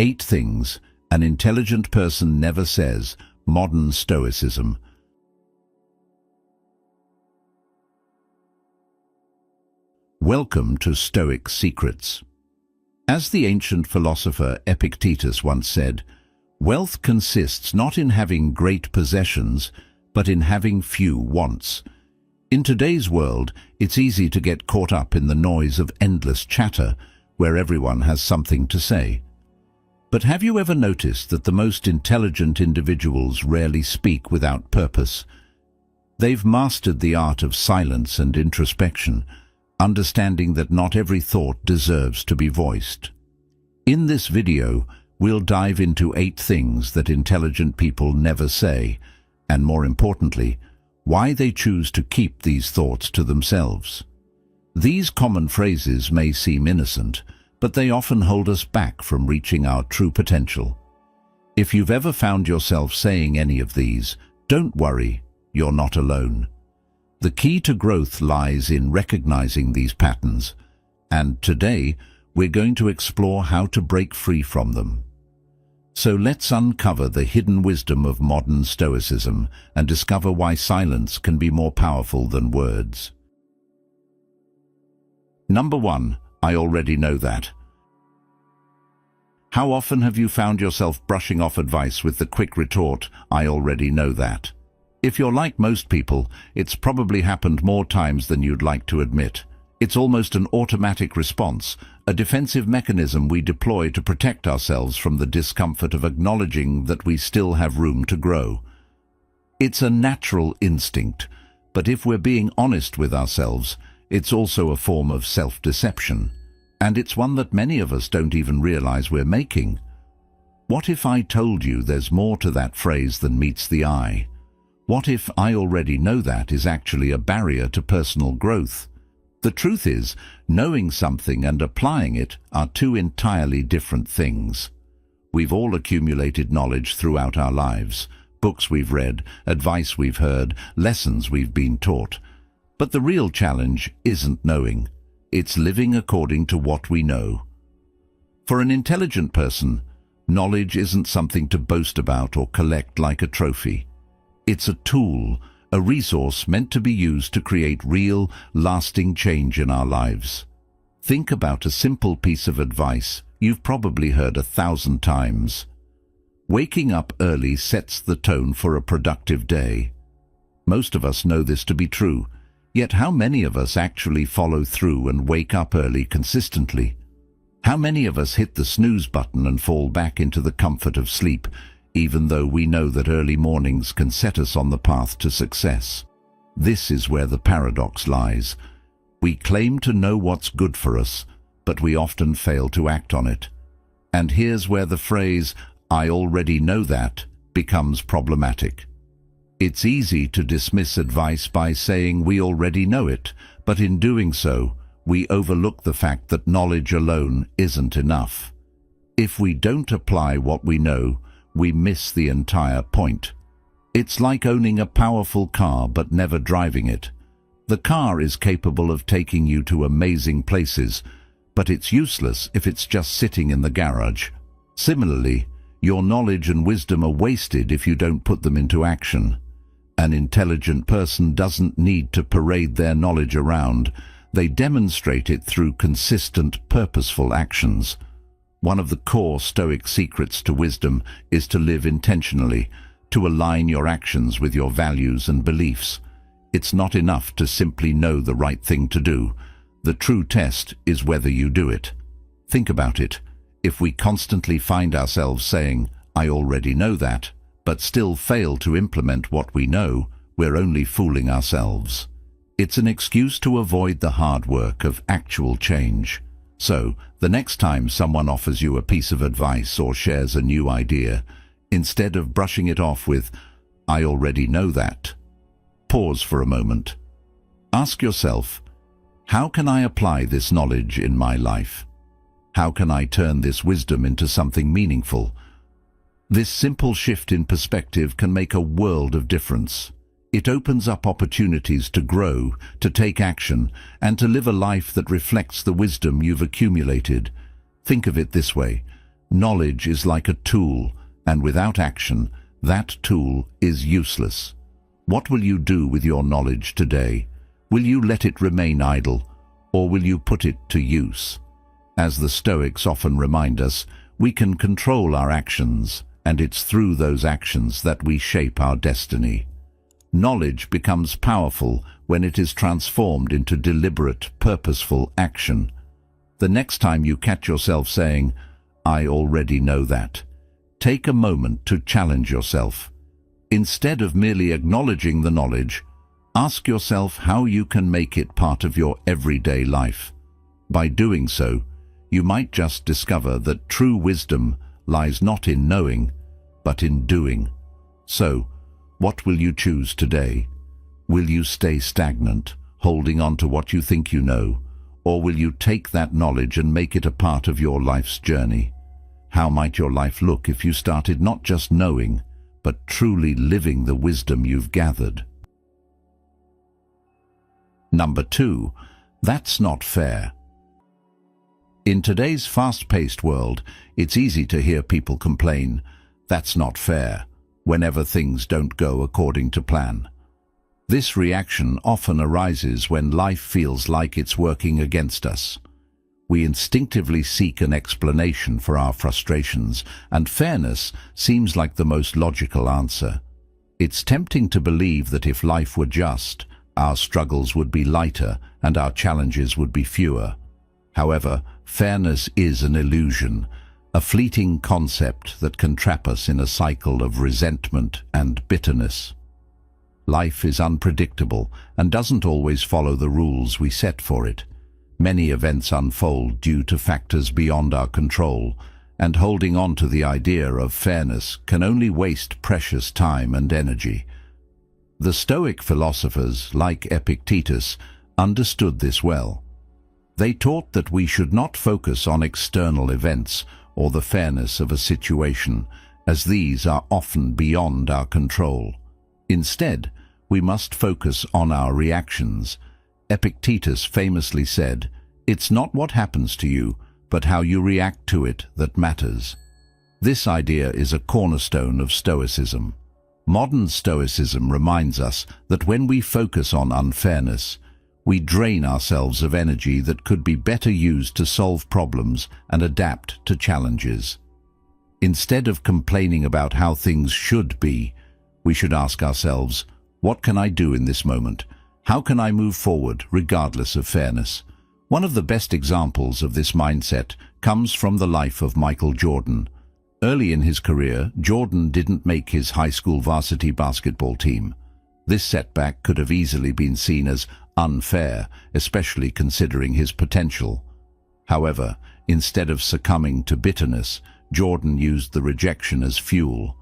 8 things an intelligent person never says. Modern Stoicism. Welcome to Stoic Secrets. As the ancient philosopher Epictetus once said, wealth consists not in having great possessions, but in having few wants. In today's world, it's easy to get caught up in the noise of endless chatter, where everyone has something to say. But have you ever noticed that the most intelligent individuals rarely speak without purpose? They've mastered the art of silence and introspection, understanding that not every thought deserves to be voiced. In this video, we'll dive into 8 things that intelligent people never say, and more importantly, why they choose to keep these thoughts to themselves. These common phrases may seem innocent, but they often hold us back from reaching our true potential. If you've ever found yourself saying any of these, don't worry, you're not alone. The key to growth lies in recognizing these patterns, and today we're going to explore how to break free from them. So let's uncover the hidden wisdom of modern Stoicism and discover why silence can be more powerful than words. Number 1. I already know that. How often have you found yourself brushing off advice with the quick retort, I already know that? If you're like most people, it's probably happened more times than you'd like to admit. It's almost an automatic response, a defensive mechanism we deploy to protect ourselves from the discomfort of acknowledging that we still have room to grow. It's a natural instinct, but if we're being honest with ourselves, it's also a form of self-deception, and it's one that many of us don't even realize we're making. What if I told you there's more to that phrase than meets the eye? What if I already know that is actually a barrier to personal growth? The truth is, knowing something and applying it are 2 entirely different things. We've all accumulated knowledge throughout our lives, books we've read, advice we've heard, lessons we've been taught. But the real challenge isn't knowing. It's living according to what we know. For an intelligent person, knowledge isn't something to boast about or collect like a trophy. It's a tool, a resource meant to be used to create real, lasting change in our lives. Think about a simple piece of advice you've probably heard 1,000 times. Waking up early sets the tone for a productive day. Most of us know this to be true, yet how many of us actually follow through and wake up early consistently? How many of us hit the snooze button and fall back into the comfort of sleep, even though we know that early mornings can set us on the path to success? This is where the paradox lies. We claim to know what's good for us, but we often fail to act on it. And here's where the phrase, I already know that, becomes problematic. It's easy to dismiss advice by saying we already know it, but in doing so, we overlook the fact that knowledge alone isn't enough. If we don't apply what we know, we miss the entire point. It's like owning a powerful car but never driving it. The car is capable of taking you to amazing places, but it's useless if it's just sitting in the garage. Similarly, your knowledge and wisdom are wasted if you don't put them into action. An intelligent person doesn't need to parade their knowledge around. They demonstrate it through consistent, purposeful actions. One of the core Stoic secrets to wisdom is to live intentionally, to align your actions with your values and beliefs. It's not enough to simply know the right thing to do. The true test is whether you do it. Think about it. If we constantly find ourselves saying, I already know that, but still fail to implement what we know, we're only fooling ourselves. It's an excuse to avoid the hard work of actual change. So, the next time someone offers you a piece of advice or shares a new idea, instead of brushing it off with, I already know that, pause for a moment. Ask yourself, how can I apply this knowledge in my life? How can I turn this wisdom into something meaningful? This simple shift in perspective can make a world of difference. It opens up opportunities to grow, to take action, and to live a life that reflects the wisdom you've accumulated. Think of it this way. Knowledge is like a tool, and without action, that tool is useless. What will you do with your knowledge today? Will you let it remain idle, or will you put it to use? As the Stoics often remind us, we can control our actions, and it's through those actions that we shape our destiny. Knowledge becomes powerful when it is transformed into deliberate, purposeful action. The next time you catch yourself saying, "I already know that," take a moment to challenge yourself. Instead of merely acknowledging the knowledge, ask yourself how you can make it part of your everyday life. By doing so, you might just discover that true wisdom lies not in knowing, but in doing. So, what will you choose today? Will you stay stagnant, holding on to what you think you know, or will you take that knowledge and make it a part of your life's journey? How might your life look if you started not just knowing, but truly living the wisdom you've gathered? Number 2, that's not fair. In today's fast-paced world, it's easy to hear people complain, "That's not fair," whenever things don't go according to plan. This reaction often arises when life feels like it's working against us. We instinctively seek an explanation for our frustrations, and fairness seems like the most logical answer. It's tempting to believe that if life were just, our struggles would be lighter and our challenges would be fewer. However, fairness is an illusion, a fleeting concept that can trap us in a cycle of resentment and bitterness. Life is unpredictable and doesn't always follow the rules we set for it. Many events unfold due to factors beyond our control, and holding on to the idea of fairness can only waste precious time and energy. The Stoic philosophers, like Epictetus, understood this well. They taught that we should not focus on external events or the fairness of a situation, as these are often beyond our control. Instead, we must focus on our reactions. Epictetus famously said, "It's not what happens to you, but how you react to it that matters." This idea is a cornerstone of Stoicism. Modern Stoicism reminds us that when we focus on unfairness, we drain ourselves of energy that could be better used to solve problems and adapt to challenges. Instead of complaining about how things should be, we should ask ourselves, what can I do in this moment? How can I move forward regardless of fairness? One of the best examples of this mindset comes from the life of Michael Jordan. Early in his career, Jordan didn't make his high school varsity basketball team. This setback could have easily been seen as unfair, especially considering his potential. However, instead of succumbing to bitterness, Jordan used the rejection as fuel.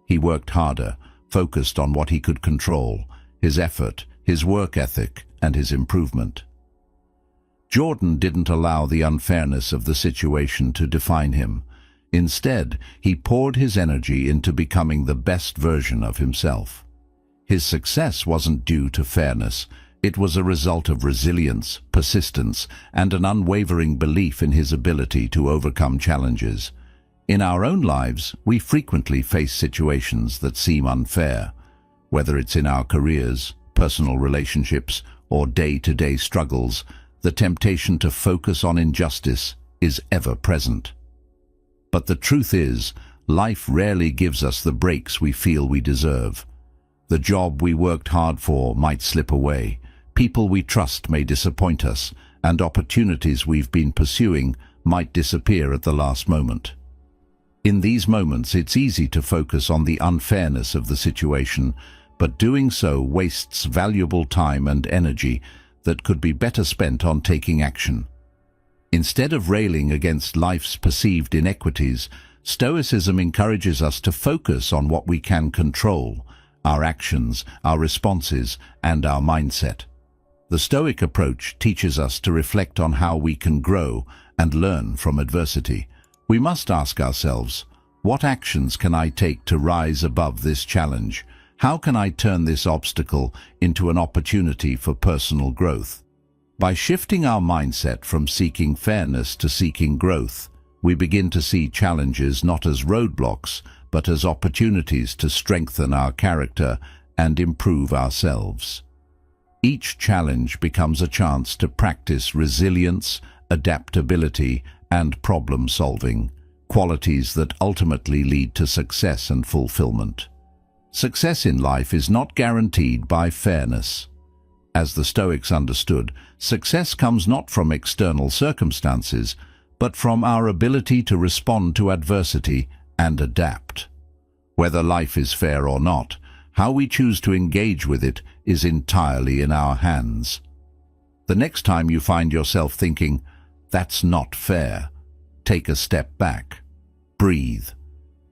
He worked harder, focused on what he could control, his effort, his work ethic, and his improvement. Jordan didn't allow the unfairness of the situation to define him. Instead, he poured his energy into becoming the best version of himself. His success wasn't due to fairness. It was a result of resilience, persistence, and an unwavering belief in his ability to overcome challenges. In our own lives, we frequently face situations that seem unfair, whether it's in our careers, personal relationships, or day-to-day struggles. The temptation to focus on injustice is ever present. But the truth is, life rarely gives us the breaks we feel we deserve. The job we worked hard for might slip away, people we trust may disappoint us, and opportunities we've been pursuing might disappear at the last moment. In these moments, it's easy to focus on the unfairness of the situation, but doing so wastes valuable time and energy that could be better spent on taking action. Instead of railing against life's perceived inequities, Stoicism encourages us to focus on what we can control, our actions, our responses, and our mindset. The Stoic approach teaches us to reflect on how we can grow and learn from adversity. We must ask ourselves, what actions can I take to rise above this challenge? How can I turn this obstacle into an opportunity for personal growth? By shifting our mindset from seeking fairness to seeking growth, we begin to see challenges not as roadblocks, but as opportunities to strengthen our character and improve ourselves. Each challenge becomes a chance to practice resilience, adaptability, and problem-solving, qualities that ultimately lead to success and fulfillment. Success in life is not guaranteed by fairness. As the Stoics understood, success comes not from external circumstances, but from our ability to respond to adversity and adapt. Whether life is fair or not, how we choose to engage with it is entirely in our hands. The next time you find yourself thinking, "That's not fair," take a step back. Breathe.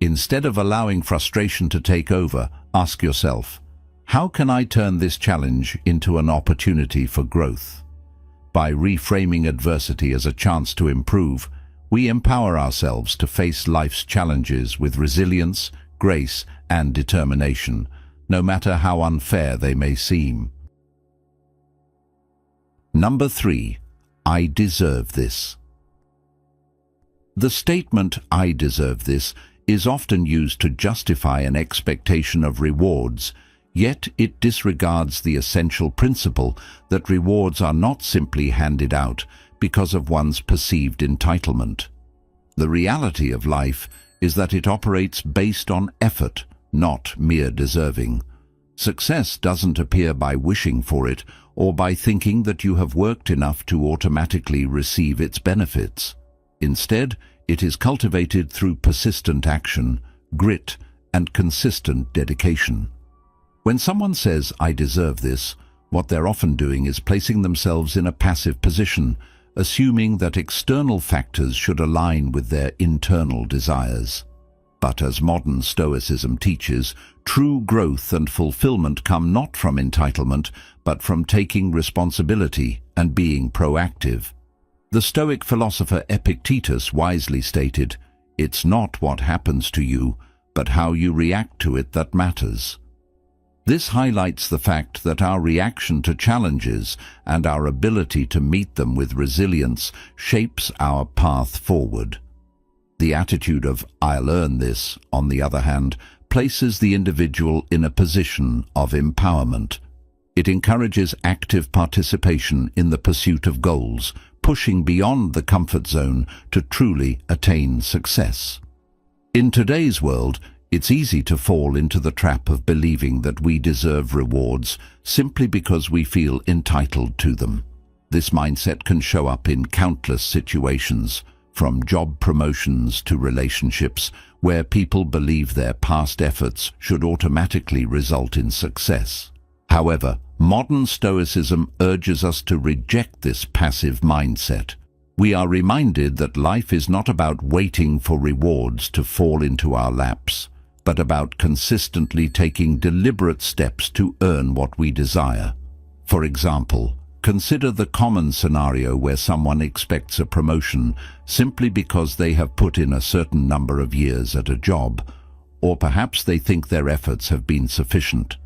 Instead of allowing frustration to take over, ask yourself, how can I turn this challenge into an opportunity for growth? By reframing adversity as a chance to improve, we empower ourselves to face life's challenges with resilience, grace, and determination, no matter how unfair they may seem. Number 3. I deserve this. The statement, "I deserve this," is often used to justify an expectation of rewards, yet it disregards the essential principle that rewards are not simply handed out because of one's perceived entitlement. The reality of life is that it operates based on effort, not mere deserving. Success doesn't appear by wishing for it or by thinking that you have worked enough to automatically receive its benefits. Instead, it is cultivated through persistent action, grit, and consistent dedication. When someone says, "I deserve this," what they're often doing is placing themselves in a passive position, assuming that external factors should align with their internal desires. But as modern Stoicism teaches, true growth and fulfillment come not from entitlement, but from taking responsibility and being proactive. The Stoic philosopher Epictetus wisely stated, "It's not what happens to you, but how you react to it that matters." This highlights the fact that our reaction to challenges and our ability to meet them with resilience shapes our path forward. The attitude of "I'll earn this," on the other hand, places the individual in a position of empowerment. It encourages active participation in the pursuit of goals, pushing beyond the comfort zone to truly attain success. In today's world, it's easy to fall into the trap of believing that we deserve rewards simply because we feel entitled to them. This mindset can show up in countless situations, from job promotions to relationships, where people believe their past efforts should automatically result in success. However, modern Stoicism urges us to reject this passive mindset. We are reminded that life is not about waiting for rewards to fall into our laps, but about consistently taking deliberate steps to earn what we desire. For example, consider the common scenario where someone expects a promotion simply because they have put in a certain number of years at a job, or perhaps they think their efforts have been sufficient.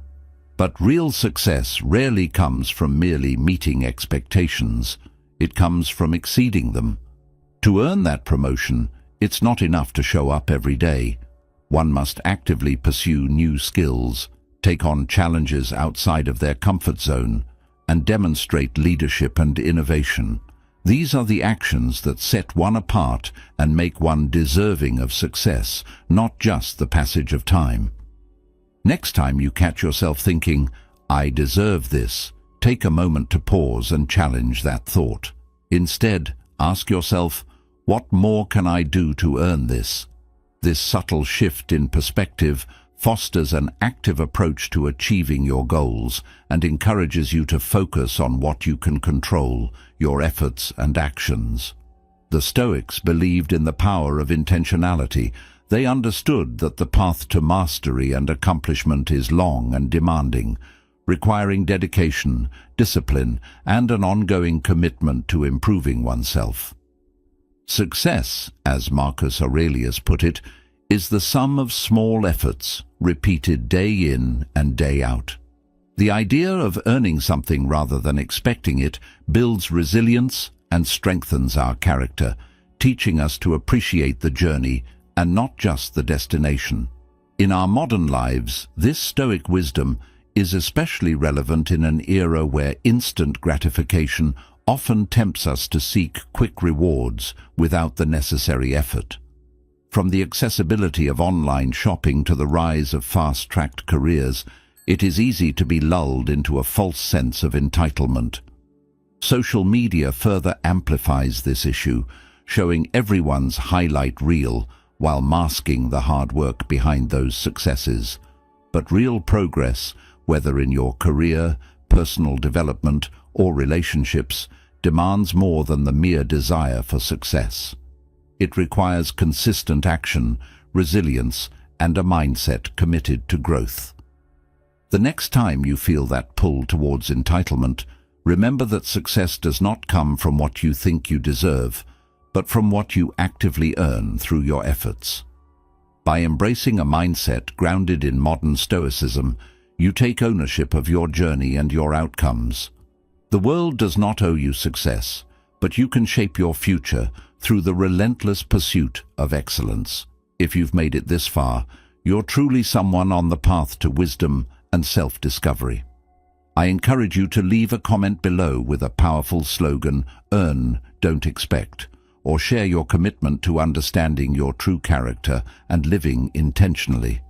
But real success rarely comes from merely meeting expectations. It comes from exceeding them. To earn that promotion, it's not enough to show up every day. One must actively pursue new skills, take on challenges outside of their comfort zone, and demonstrate leadership and innovation. These are the actions that set one apart and make one deserving of success, not just the passage of time. Next time you catch yourself thinking, "I deserve this," take a moment to pause and challenge that thought. Instead, ask yourself, what more can I do to earn this? This subtle shift in perspective fosters an active approach to achieving your goals and encourages you to focus on what you can control, your efforts and actions. The Stoics believed in the power of intentionality. They understood that the path to mastery and accomplishment is long and demanding, requiring dedication, discipline, and an ongoing commitment to improving oneself. Success, as Marcus Aurelius put it, is the sum of small efforts, repeated day in and day out. The idea of earning something rather than expecting it builds resilience and strengthens our character, teaching us to appreciate the journey and not just the destination. In our modern lives, this Stoic wisdom is especially relevant in an era where instant gratification often tempts us to seek quick rewards without the necessary effort. From the accessibility of online shopping to the rise of fast-tracked careers, it is easy to be lulled into a false sense of entitlement. Social media further amplifies this issue, showing everyone's highlight reel while masking the hard work behind those successes. But real progress, whether in your career, personal development, or relationships, demands more than the mere desire for success. It requires consistent action, resilience, and a mindset committed to growth. The next time you feel that pull towards entitlement, remember that success does not come from what you think you deserve, but from what you actively earn through your efforts. By embracing a mindset grounded in modern Stoicism, you take ownership of your journey and your outcomes. The world does not owe you success, but you can shape your future through the relentless pursuit of excellence. If you've made it this far, you're truly someone on the path to wisdom and self-discovery. I encourage you to leave a comment below with a powerful slogan, "Earn, don't expect," or share your commitment to understanding your true character and living intentionally.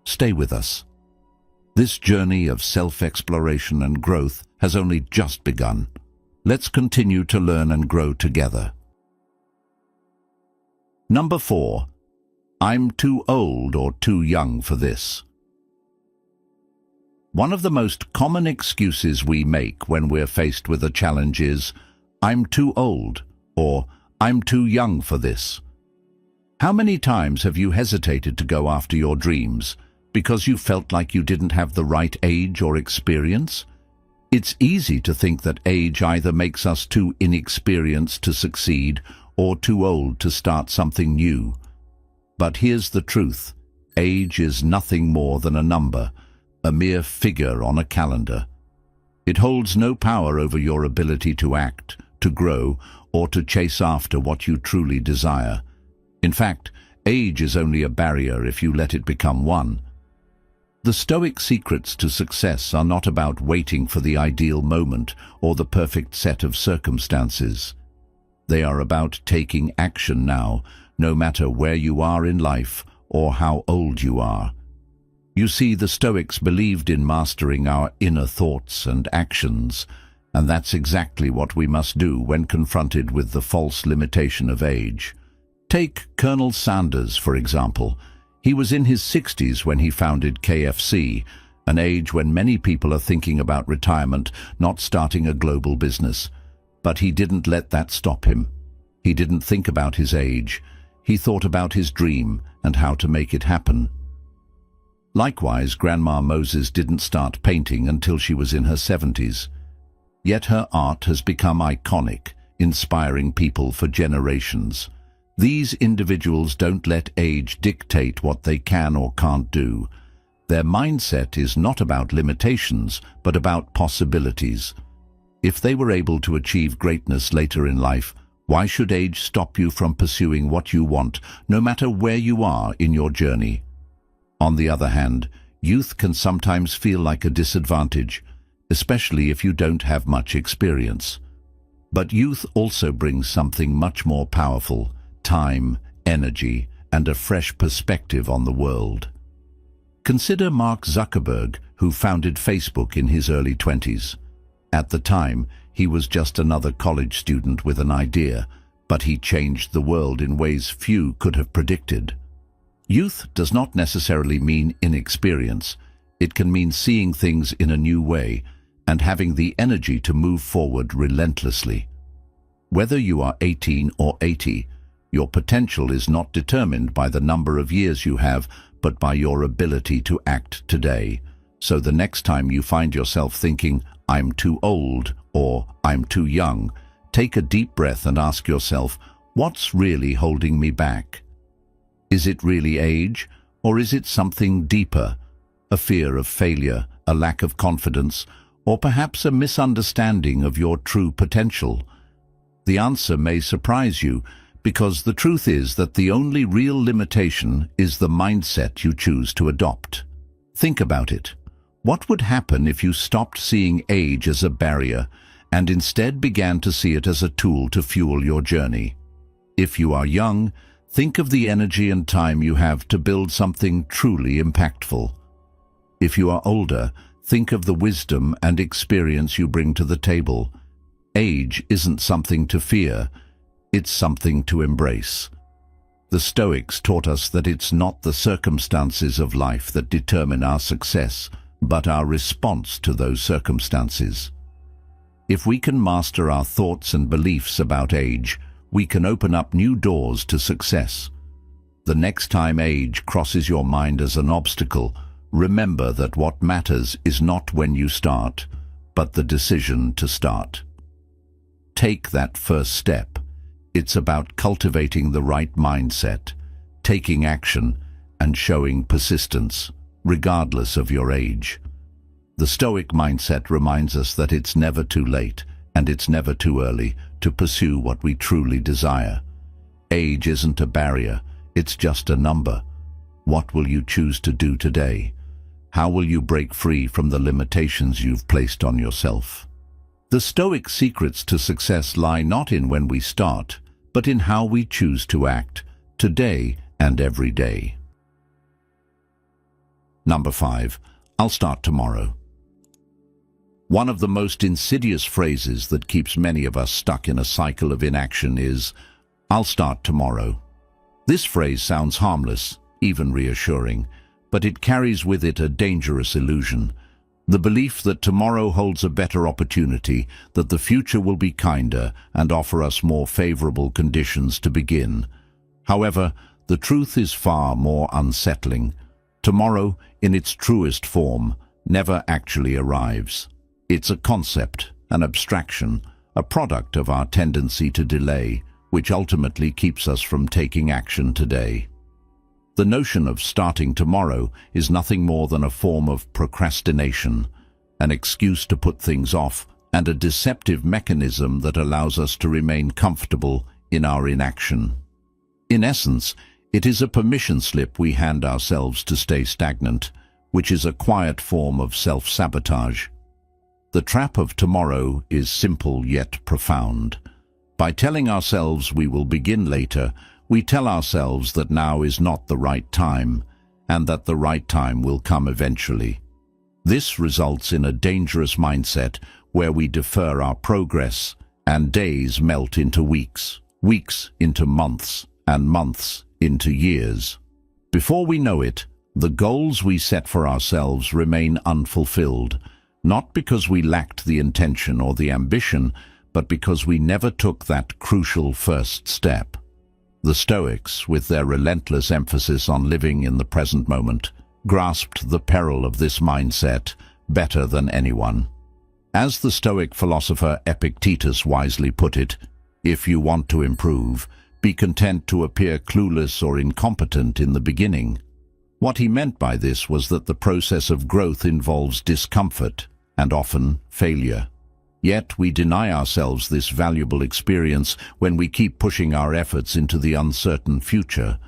Stay with us. This journey of self-exploration and growth has only just begun. Let's continue to learn and grow together. Number 4. I'm too old or too young for this. One of the most common excuses we make when we're faced with a challenge is, "I'm too old," or "I'm too young for this." How many times have you hesitated to go after your dreams because you felt like you didn't have the right age or experience? It's easy to think that age either makes us too inexperienced to succeed or too old to start something new. But here's the truth. Age is nothing more than a number, a mere figure on a calendar. It holds no power over your ability to act, to grow, or to chase after what you truly desire. In fact, age is only a barrier if you let it become one. The Stoic secrets to success are not about waiting for the ideal moment or the perfect set of circumstances. They are about taking action now, no matter where you are in life or how old you are. You see, the Stoics believed in mastering our inner thoughts and actions, and that's exactly what we must do when confronted with the false limitation of age. Take Colonel Sanders, for example. He was in his 60s when he founded KFC, an age when many people are thinking about retirement, not starting a global business. But he didn't let that stop him. He didn't think about his age. He thought about his dream and how to make it happen. Likewise, Grandma Moses didn't start painting until she was in her 70s. Yet her art has become iconic, inspiring people for generations. These individuals don't let age dictate what they can or can't do. Their mindset is not about limitations, but about possibilities. If they were able to achieve greatness later in life, why should age stop you from pursuing what you want, no matter where you are in your journey? On the other hand, youth can sometimes feel like a disadvantage, especially if you don't have much experience. But youth also brings something much more powerful: time, energy, and a fresh perspective on the world. Consider Mark Zuckerberg, who founded Facebook in his early 20s. At the time, he was just another college student with an idea, but he changed the world in ways few could have predicted. Youth does not necessarily mean inexperience. It can mean seeing things in a new way and having the energy to move forward relentlessly. Whether you are 18 or 80, your potential is not determined by the number of years you have, but by your ability to act today. So the next time you find yourself thinking, "I'm too old," or "I'm too young," take a deep breath and ask yourself, what's really holding me back? Is it really age, or is it something deeper? A fear of failure, a lack of confidence, or perhaps a misunderstanding of your true potential? The answer may surprise you, because the truth is that the only real limitation is the mindset you choose to adopt. Think about it. What would happen if you stopped seeing age as a barrier and instead began to see it as a tool to fuel your journey? If you are young, think of the energy and time you have to build something truly impactful. If you are older, think of the wisdom and experience you bring to the table. Age isn't something to fear, it's something to embrace. The Stoics taught us that it's not the circumstances of life that determine our success, but our response to those circumstances. If we can master our thoughts and beliefs about age, we can open up new doors to success. The next time age crosses your mind as an obstacle, remember that what matters is not when you start, but the decision to start. Take that first step. It's about cultivating the right mindset, taking action, and showing persistence, regardless of your age. The Stoic mindset reminds us that it's never too late, and it's never too early, to pursue what we truly desire. Age isn't a barrier, it's just a number. What will you choose to do today? How will you break free from the limitations you've placed on yourself? The Stoic secrets to success lie not in when we start, but in how we choose to act, today and every day. Number 5. I'll start tomorrow. One of the most insidious phrases that keeps many of us stuck in a cycle of inaction is, "I'll start tomorrow." This phrase sounds harmless, even reassuring, but it carries with it a dangerous illusion. The belief that tomorrow holds a better opportunity, that the future will be kinder and offer us more favorable conditions to begin. However, the truth is far more unsettling. Tomorrow, in its truest form, never actually arrives. It's a concept, an abstraction, a product of our tendency to delay, which ultimately keeps us from taking action today. The notion of starting tomorrow is nothing more than a form of procrastination, an excuse to put things off, and a deceptive mechanism that allows us to remain comfortable in our inaction. In essence, it is a permission slip we hand ourselves to stay stagnant, which is a quiet form of self-sabotage. The trap of tomorrow is simple yet profound. By telling ourselves we will begin later, we tell ourselves that now is not the right time, and that the right time will come eventually. This results in a dangerous mindset where we defer our progress, and days melt into weeks, weeks into months, and months into years. Before we know it, the goals we set for ourselves remain unfulfilled, not because we lacked the intention or the ambition, but because we never took that crucial first step. The Stoics, with their relentless emphasis on living in the present moment, grasped the peril of this mindset better than anyone. As the Stoic philosopher Epictetus wisely put it, "If you want to improve, be content to appear clueless or incompetent in the beginning." What he meant by this was that the process of growth involves discomfort and often failure. Yet we deny ourselves this valuable experience when we keep pushing our efforts into the uncertain future.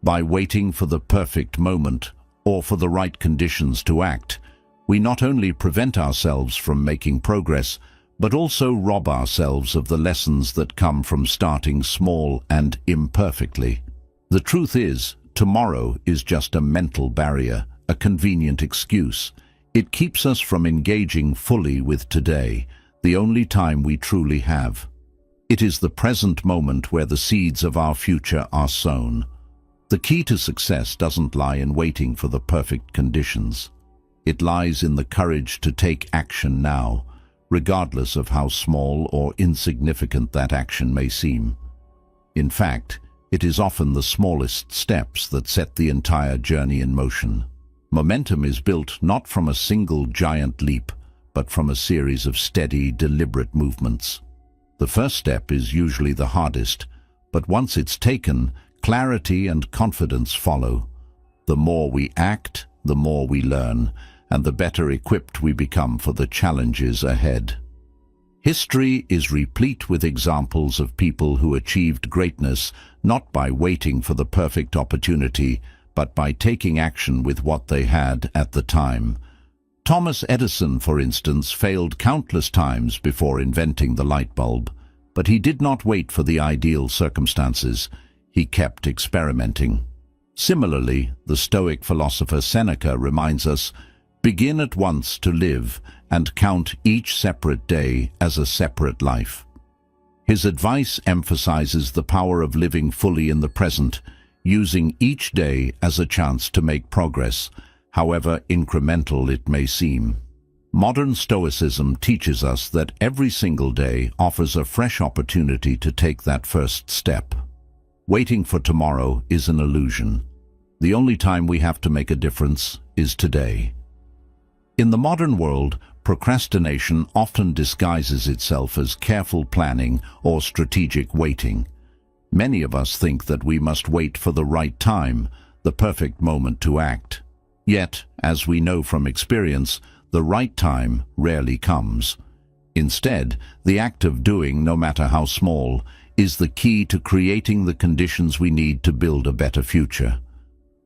By waiting for the perfect moment or for the right conditions to act, we not only prevent ourselves from making progress, but also rob ourselves of the lessons that come from starting small and imperfectly. The truth is, tomorrow is just a mental barrier, a convenient excuse. It keeps us from engaging fully with today, the only time we truly have. It is the present moment where the seeds of our future are sown. The key to success doesn't lie in waiting for the perfect conditions. It lies in the courage to take action now, regardless of how small or insignificant that action may seem. In fact, it is often the smallest steps that set the entire journey in motion. Momentum is built not from a single giant leap, but from a series of steady, deliberate movements. The first step is usually the hardest, but once it's taken, clarity and confidence follow. The more we act, the more we learn, and the better equipped we become for the challenges ahead. History is replete with examples of people who achieved greatness not by waiting for the perfect opportunity, but by taking action with what they had at the time. Thomas Edison, for instance, failed countless times before inventing the light bulb, but he did not wait for the ideal circumstances. He kept experimenting. Similarly, the Stoic philosopher Seneca reminds us, "Begin at once to live, and count each separate day as a separate life." His advice emphasizes the power of living fully in the present, using each day as a chance to make progress, however incremental it may seem. Modern Stoicism teaches us that every single day offers a fresh opportunity to take that first step. Waiting for tomorrow is an illusion. The only time we have to make a difference is today. In the modern world, procrastination often disguises itself as careful planning or strategic waiting. Many of us think that we must wait for the right time, the perfect moment to act. Yet, as we know from experience, the right time rarely comes. Instead, the act of doing, no matter how small, is the key to creating the conditions we need to build a better future.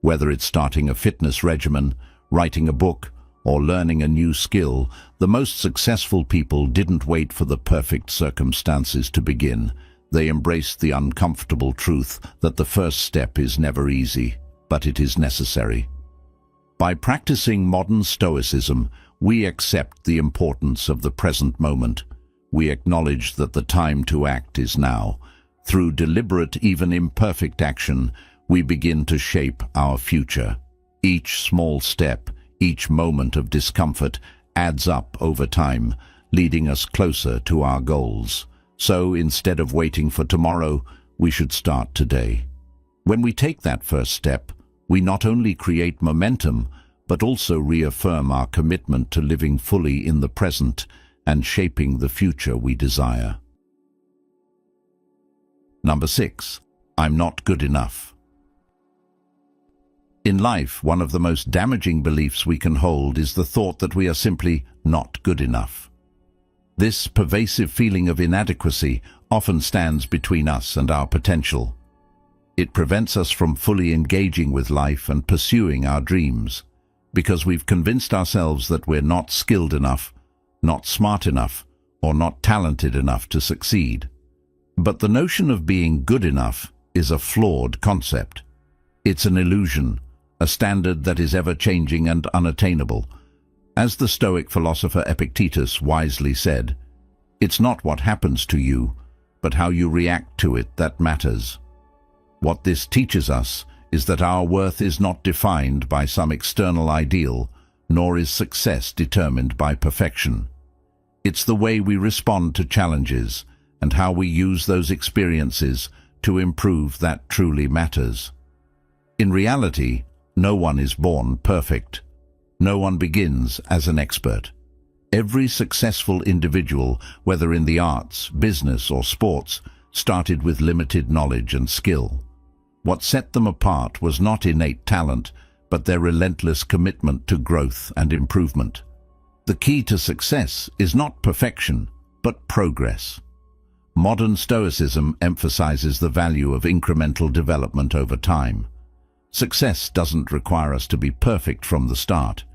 Whether it's starting a fitness regimen, writing a book, or learning a new skill, the most successful people didn't wait for the perfect circumstances to begin. They embraced the uncomfortable truth that the first step is never easy, but it is necessary. By practicing modern Stoicism, we accept the importance of the present moment. We acknowledge that the time to act is now. Through deliberate, even imperfect action, we begin to shape our future. Each small step, each moment of discomfort adds up over time, leading us closer to our goals. So, instead of waiting for tomorrow, we should start today. When we take that first step, we not only create momentum, but also reaffirm our commitment to living fully in the present and shaping the future we desire. Number 6. I'm not good enough. In life, one of the most damaging beliefs we can hold is the thought that we are simply not good enough. This pervasive feeling of inadequacy often stands between us and our potential. It prevents us from fully engaging with life and pursuing our dreams, because we've convinced ourselves that we're not skilled enough, not smart enough, or not talented enough to succeed. But the notion of being good enough is a flawed concept. It's an illusion, a standard that is ever-changing and unattainable. As the Stoic philosopher Epictetus wisely said, "It's not what happens to you, but how you react to it that matters." What this teaches us is that our worth is not defined by some external ideal, nor is success determined by perfection. It's the way we respond to challenges and how we use those experiences to improve that truly matters. In reality, no one is born perfect. No one begins as an expert. Every successful individual, whether in the arts, business, or sports, started with limited knowledge and skill. What set them apart was not innate talent, but their relentless commitment to growth and improvement. The key to success is not perfection, but progress. Modern Stoicism emphasizes the value of incremental development over time. Success doesn't require us to be perfect from the start.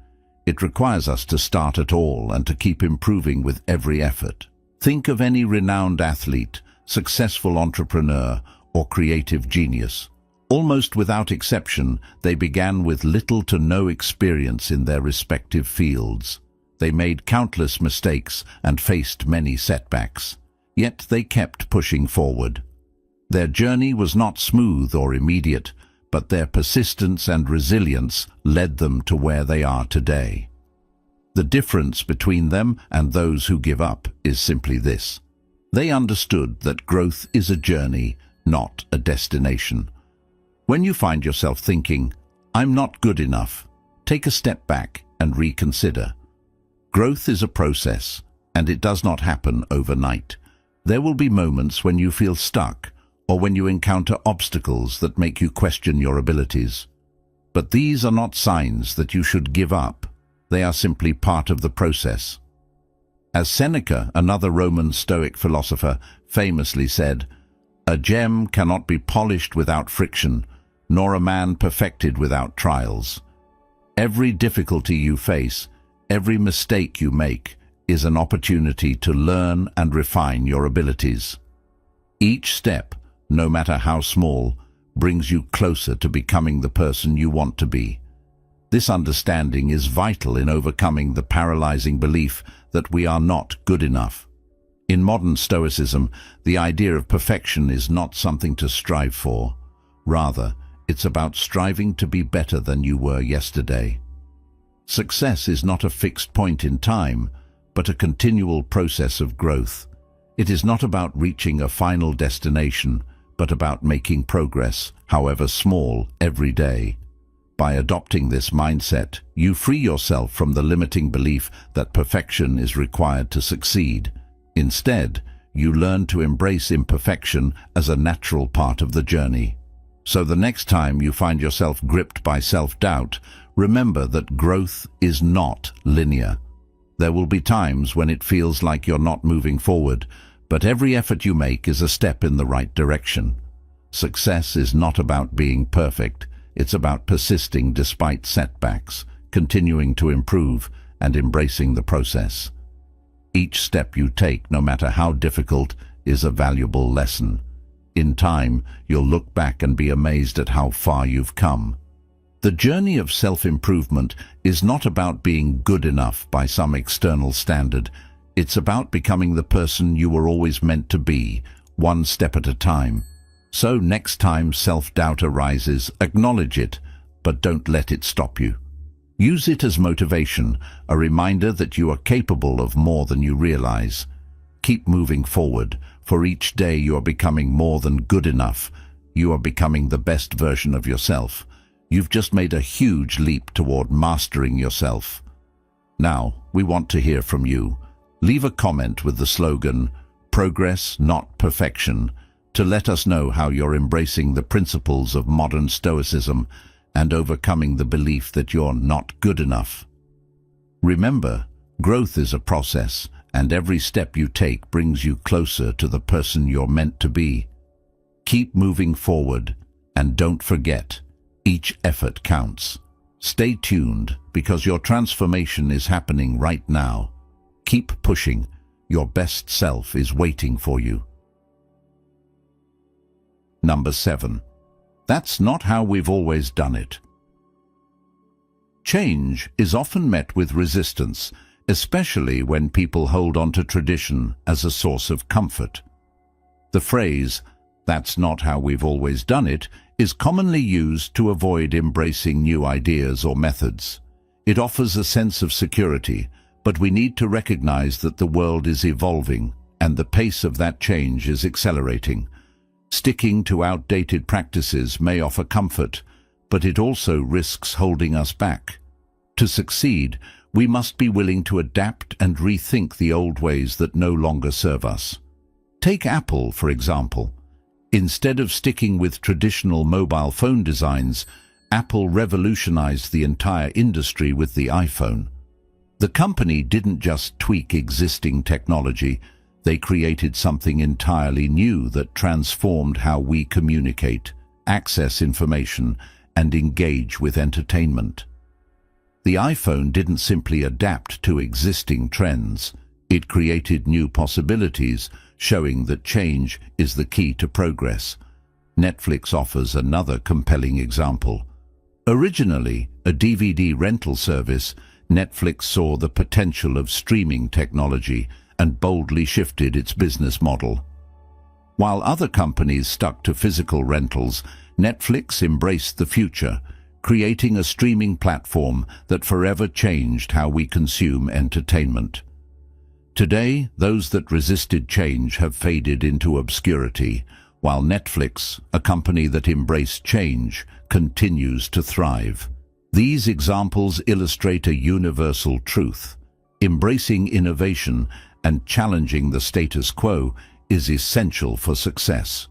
It requires us to start at all and to keep improving with every effort. Think of any renowned athlete, successful entrepreneur, or creative genius. Almost without exception, they began with little to no experience in their respective fields. They made countless mistakes and faced many setbacks. Yet they kept pushing forward. Their journey was not smooth or immediate, but their persistence and resilience led them to where they are today. The difference between them and those who give up is simply this. They understood that growth is a journey, not a destination. When you find yourself thinking, "I'm not good enough," take a step back and reconsider. Growth is a process, and it does not happen overnight. There will be moments when you feel stuck, or when you encounter obstacles that make you question your abilities. But these are not signs that you should give up. They are simply part of the process. As Seneca, another Roman Stoic philosopher, famously said, "A gem cannot be polished without friction, nor a man perfected without trials." Every difficulty you face, every mistake you make, is an opportunity to learn and refine your abilities. Each step, no matter how small, brings you closer to becoming the person you want to be. This understanding is vital in overcoming the paralyzing belief that we are not good enough. In modern Stoicism, the idea of perfection is not something to strive for. Rather, it's about striving to be better than you were yesterday. Success is not a fixed point in time, but a continual process of growth. It is not about reaching a final destination, but about making progress, however small, every day. By adopting this mindset, you free yourself from the limiting belief that perfection is required to succeed. Instead, you learn to embrace imperfection as a natural part of the journey. So the next time you find yourself gripped by self-doubt, remember that growth is not linear. There will be times when it feels like you're not moving forward, but every effort you make is a step in the right direction. Success is not about being perfect. It's about persisting despite setbacks, continuing to improve, and embracing the process. Each step you take, no matter how difficult, is a valuable lesson. In time, you'll look back and be amazed at how far you've come. The journey of self-improvement is not about being good enough by some external standard. It's about becoming the person you were always meant to be, one step at a time. So next time self-doubt arises, acknowledge it, but don't let it stop you. Use it as motivation, a reminder that you are capable of more than you realize. Keep moving forward, for each day you are becoming more than good enough. You are becoming the best version of yourself. You've just made a huge leap toward mastering yourself. Now, we want to hear from you. Leave a comment with the slogan, "Progress, not perfection," to let us know how you're embracing the principles of modern Stoicism and overcoming the belief that you're not good enough. Remember, growth is a process, and every step you take brings you closer to the person you're meant to be. Keep moving forward, and don't forget, each effort counts. Stay tuned, because your transformation is happening right now. Keep pushing. Your best self is waiting for you. Number 7. That's not how we've always done it. Change is often met with resistance, especially when people hold on to tradition as a source of comfort. The phrase, "That's not how we've always done it," is commonly used to avoid embracing new ideas or methods. It offers a sense of security, but we need to recognize that the world is evolving, and the pace of that change is accelerating. Sticking to outdated practices may offer comfort, but it also risks holding us back. To succeed, we must be willing to adapt and rethink the old ways that no longer serve us. Take Apple, for example. Instead of sticking with traditional mobile phone designs, Apple revolutionized the entire industry with the iPhone. The company didn't just tweak existing technology, they created something entirely new that transformed how we communicate, access information, and engage with entertainment. The iPhone didn't simply adapt to existing trends. It created new possibilities, showing that change is the key to progress. Netflix offers another compelling example. Originally a DVD rental service, Netflix saw the potential of streaming technology and boldly shifted its business model. While other companies stuck to physical rentals, Netflix embraced the future, creating a streaming platform that forever changed how we consume entertainment. Today, those that resisted change have faded into obscurity, while Netflix, a company that embraced change, continues to thrive. These examples illustrate a universal truth. Embracing innovation and challenging the status quo is essential for success.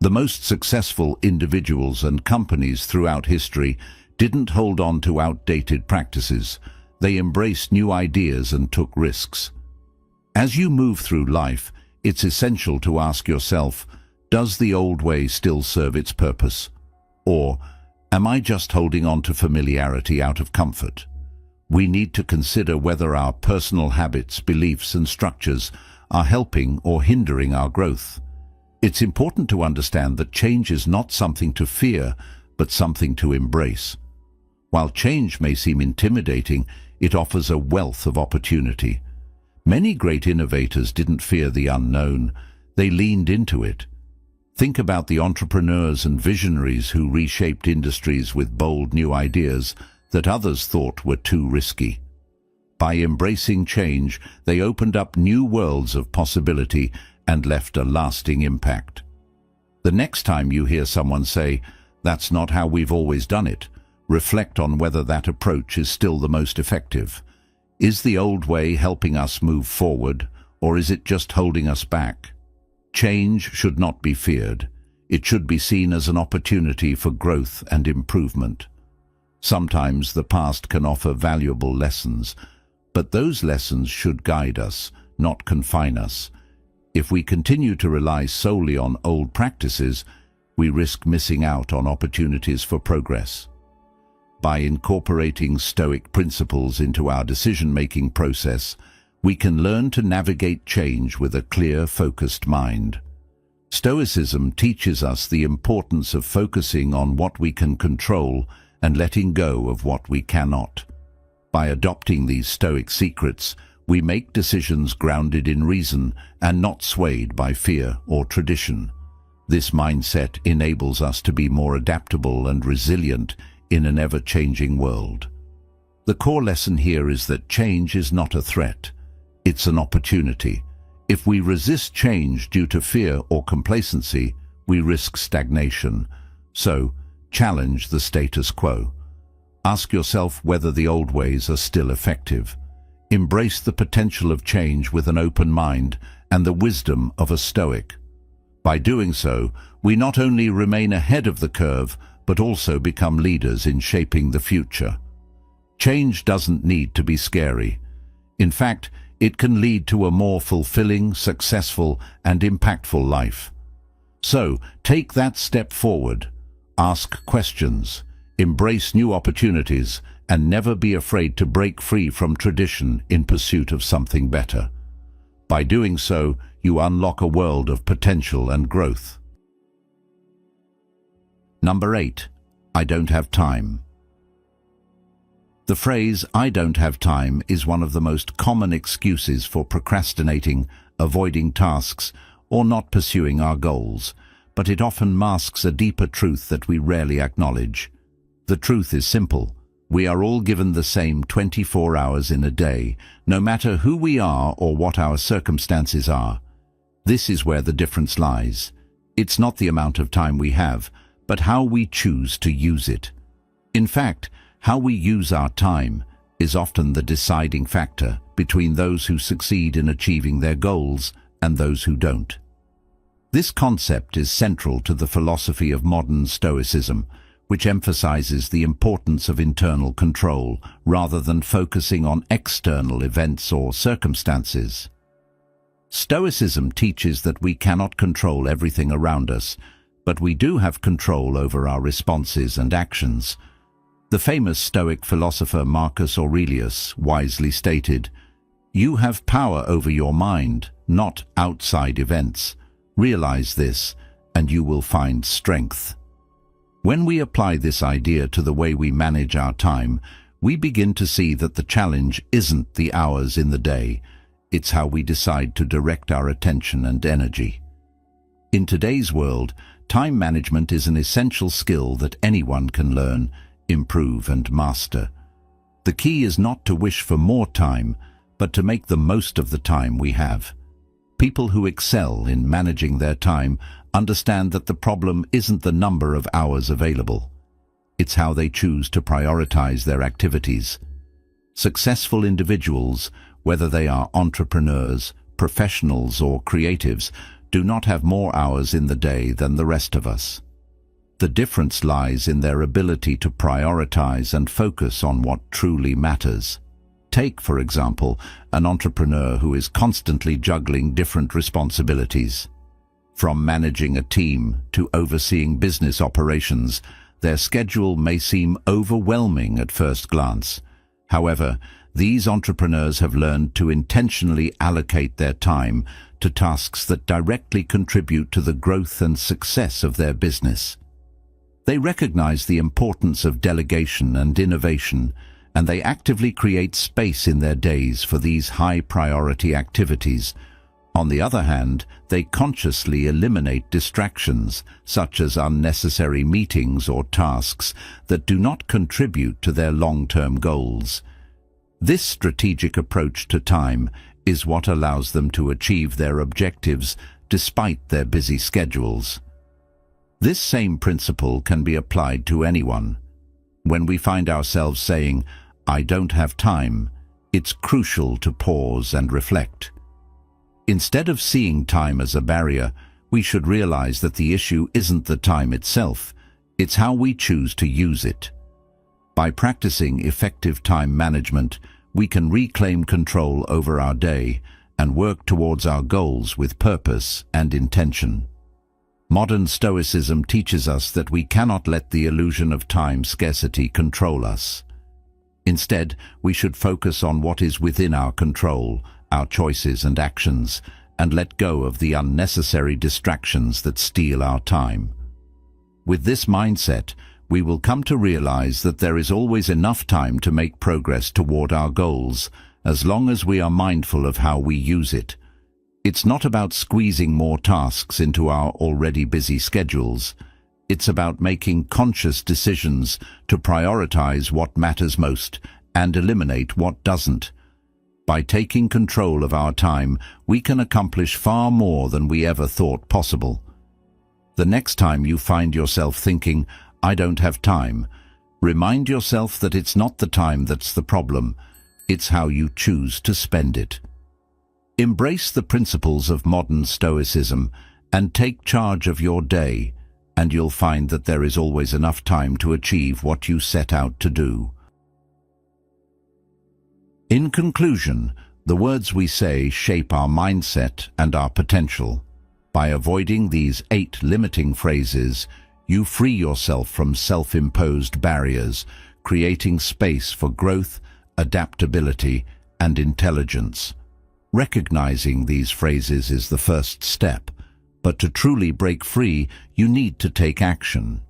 The most successful individuals and companies throughout history didn't hold on to outdated practices. They embraced new ideas and took risks. As you move through life, it's essential to ask yourself, does the old way still serve its purpose? Or am I just holding on to familiarity out of comfort? We need to consider whether our personal habits, beliefs and structures are helping or hindering our growth. It's important to understand that change is not something to fear, but something to embrace. While change may seem intimidating, it offers a wealth of opportunity. Many great innovators didn't fear the unknown, they leaned into it. Think about the entrepreneurs and visionaries who reshaped industries with bold new ideas that others thought were too risky. By embracing change, they opened up new worlds of possibility and left a lasting impact. The next time you hear someone say, "That's not how we've always done it," reflect on whether that approach is still the most effective. Is the old way helping us move forward, or is it just holding us back? Change should not be feared. It should be seen as an opportunity for growth and improvement. Sometimes the past can offer valuable lessons, but those lessons should guide us, not confine us. If we continue to rely solely on old practices, we risk missing out on opportunities for progress. By incorporating Stoic principles into our decision-making process, we can learn to navigate change with a clear, focused mind. Stoicism teaches us the importance of focusing on what we can control and letting go of what we cannot. By adopting these Stoic secrets, we make decisions grounded in reason and not swayed by fear or tradition. This mindset enables us to be more adaptable and resilient in an ever-changing world. The core lesson here is that change is not a threat. It's an opportunity. If we resist change due to fear or complacency, we risk stagnation. So, challenge the status quo. Ask yourself whether the old ways are still effective. Embrace the potential of change with an open mind and the wisdom of a Stoic. By doing so, we not only remain ahead of the curve, but also become leaders in shaping the future. Change doesn't need to be scary. In fact, it can lead to a more fulfilling, successful, and impactful life. So, take that step forward. Ask questions, embrace new opportunities, and never be afraid to break free from tradition in pursuit of something better. By doing so, you unlock a world of potential and growth. Number 8. I don't have time. The phrase, "I don't have time," is one of the most common excuses for procrastinating, avoiding tasks, or not pursuing our goals, but it often masks a deeper truth that we rarely acknowledge. The truth is simple. We are all given the same 24 hours in a day, no matter who we are or what our circumstances are. This is where the difference lies. It's not the amount of time we have, but how we choose to use it. In fact, how we use our time is often the deciding factor between those who succeed in achieving their goals and those who don't. This concept is central to the philosophy of modern Stoicism, which emphasizes the importance of internal control rather than focusing on external events or circumstances. Stoicism teaches that we cannot control everything around us, but we do have control over our responses and actions. The famous Stoic philosopher Marcus Aurelius wisely stated, "You have power over your mind, not outside events. Realize this, and you will find strength." When we apply this idea to the way we manage our time, we begin to see that the challenge isn't the hours in the day, it's how we decide to direct our attention and energy. In today's world, time management is an essential skill that anyone can learn, improve and master. The key is not to wish for more time, but to make the most of the time we have. People who excel in managing their time understand that the problem isn't the number of hours available. It's how they choose to prioritize their activities. Successful individuals, whether they are entrepreneurs, professionals or creatives, do not have more hours in the day than the rest of us. The difference lies in their ability to prioritize and focus on what truly matters. Take, for example, an entrepreneur who is constantly juggling different responsibilities. From managing a team to overseeing business operations, their schedule may seem overwhelming at first glance. However, these entrepreneurs have learned to intentionally allocate their time to tasks that directly contribute to the growth and success of their business. They recognize the importance of delegation and innovation, and they actively create space in their days for these high-priority activities. On the other hand, they consciously eliminate distractions, such as unnecessary meetings or tasks that do not contribute to their long-term goals. This strategic approach to time is what allows them to achieve their objectives despite their busy schedules. This same principle can be applied to anyone. When we find ourselves saying, "I don't have time," it's crucial to pause and reflect. Instead of seeing time as a barrier, we should realize that the issue isn't the time itself, it's how we choose to use it. By practicing effective time management, we can reclaim control over our day and work towards our goals with purpose and intention. Modern Stoicism teaches us that we cannot let the illusion of time scarcity control us. Instead, we should focus on what is within our control, our choices and actions, and let go of the unnecessary distractions that steal our time. With this mindset, we will come to realize that there is always enough time to make progress toward our goals, as long as we are mindful of how we use it. It's not about squeezing more tasks into our already busy schedules. It's about making conscious decisions to prioritize what matters most and eliminate what doesn't. By taking control of our time, we can accomplish far more than we ever thought possible. The next time you find yourself thinking, "I don't have time," remind yourself that it's not the time that's the problem, it's how you choose to spend it. Embrace the principles of modern Stoicism and take charge of your day, and you'll find that there is always enough time to achieve what you set out to do. In conclusion, the words we say shape our mindset and our potential. By avoiding these 8 limiting phrases, you free yourself from self-imposed barriers, creating space for growth, adaptability, and intelligence. Recognizing these phrases is the first step, but to truly break free, you need to take action.